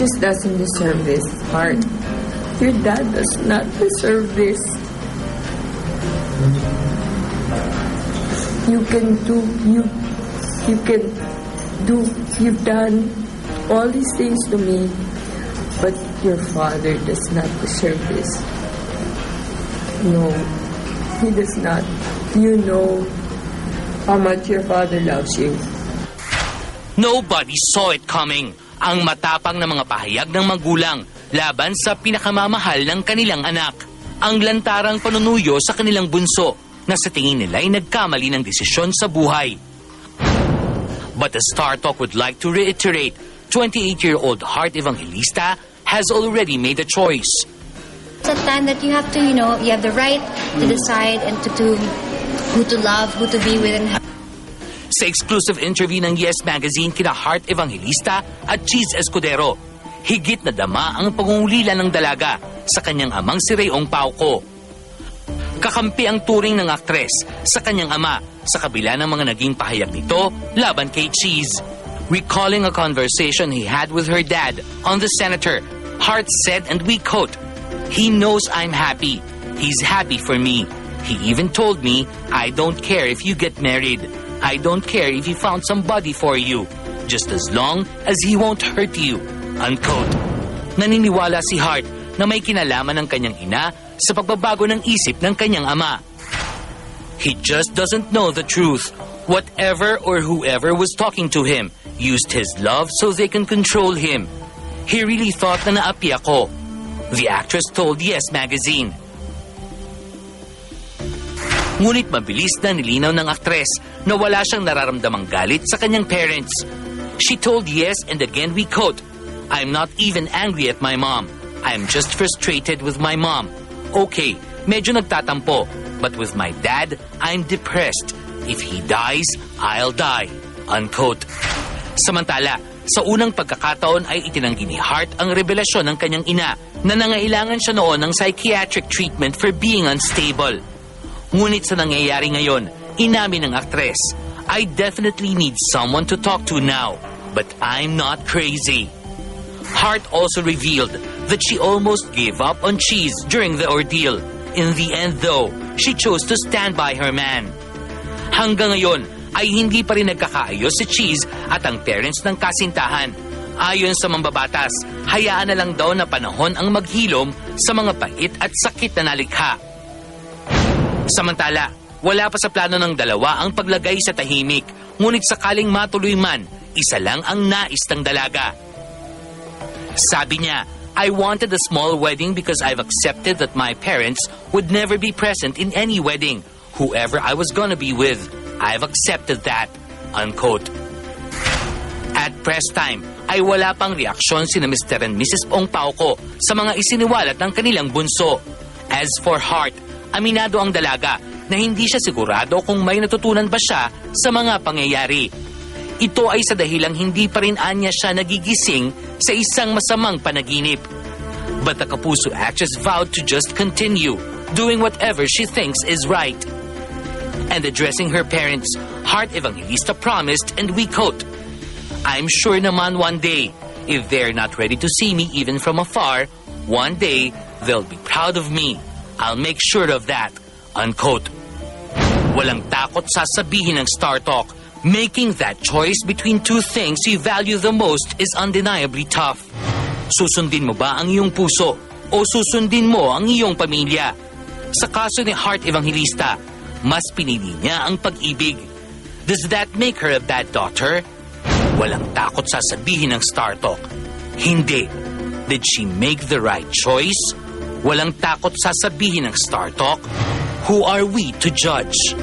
just doesn't deserve this, Heart. Your dad does not deserve this. You've done all these things to me, but your father does not deserve this. No, he does not. You know how much your father loves you. Nobody saw it coming. Ang matapang na mga pahayag ng magulang laban sa pinakamamahal ng kanilang anak. Ang lantarang panunuyo sa kanilang bunso na sa tingin nila ay nagkamali ng desisyon sa buhay. But the Star Talk would like to reiterate, 28-year-old Heart Evangelista has already made a choice. It's a time that you have to, you have the right to decide and to who to love, who to be with. Sa exclusive interview ng Yes Magazine kina Heart Evangelista at Cheese Escudero, higit na dama ang pangungulila ng dalaga sa kanyang amang si Rayong Pauco. Kakampi ang turing ng aktres sa kanyang ama sa kabila ng mga naging pahayag nito laban kay Cheese. Recalling a conversation he had with her dad on the senator, Heart said, and we quote, "He knows I'm happy. He's happy for me. He even told me, I don't care if you get married. I don't care if he found somebody for you. Just as long as he won't hurt you." Unquote. Naniniwala si Heart na may kinalaman ng kanyang ina sa pagbabago ng isip ng kanyang ama. He just doesn't know the truth. Whatever or whoever was talking to him used his love so they can control him. He really thought na naapi ako, the actress told Yes Magazine. Ngunit mabilis na nilinaw ng aktres na wala siyang nararamdamang galit sa kanyang parents. She told Yes, and again we quote, "I'm not even angry at my mom. I'm just frustrated with my mom. Okay, medyo nagtatampo, but with my dad, I'm depressed. If he dies, I'll die." Unquote. Samantala, sa unang pagkakataon ay itinanggi ni Heart ang revelasyon ng kanyang ina na nangailangan siya noon ng psychiatric treatment for being unstable. Ngunit sa nangyayari ngayon, inamin ng aktres, "I definitely need someone to talk to now, but I'm not crazy." Heart also revealed that she almost gave up on Cheese during the ordeal. In the end though, she chose to stand by her man. Hanggang ngayon ay hindi pa rin nagkakaayos si Cheese at ang parents ng kasintahan. Ayon sa mambabatas, hayaan na lang daw na panahon ang maghilom sa mga pait at sakit na nalikha. Samantala, wala pa sa plano ng dalawa ang paglagay sa tahimik, ngunit sakaling matuloy man, isa lang ang nais ng dalaga. Sabi niya, "I wanted a small wedding because I've accepted that my parents would never be present in any wedding. Whoever I was gonna be with, I've accepted that." Unquote. At press time, ay wala pang reaksyon sina Mr. and Mrs. Ong Pauco sa mga isiniwalat ng kanilang bunso. As for Heart, aminado ang dalaga na hindi siya sigurado kung may natutunan ba siya sa mga pangyayari. Ito ay sa dahilang hindi pa rin anya siya nagigising sa isang masamang panaginip. But the Kapuso actress vowed to just continue doing whatever she thinks is right. And addressing her parents, Heart Evangelista promised, and we quote, "I'm sure naman one day, if they're not ready to see me even from afar, one day they'll be proud of me. I'll make sure of that." Unquote. Walang takot sasabihin ng Star Talk, making that choice between two things you value the most is undeniably tough. Susundin mo ba ang iyong puso o susundin mo ang iyong pamilya? Sa kaso ni Heart Evangelista, mas pinili niya ang pag-ibig. Does that make her a bad daughter? Walang takot sasabihin ng Star Talk. Hindi. Did she make the right choice? Walang takot sasabihin ng Star Talk. Who are we to judge?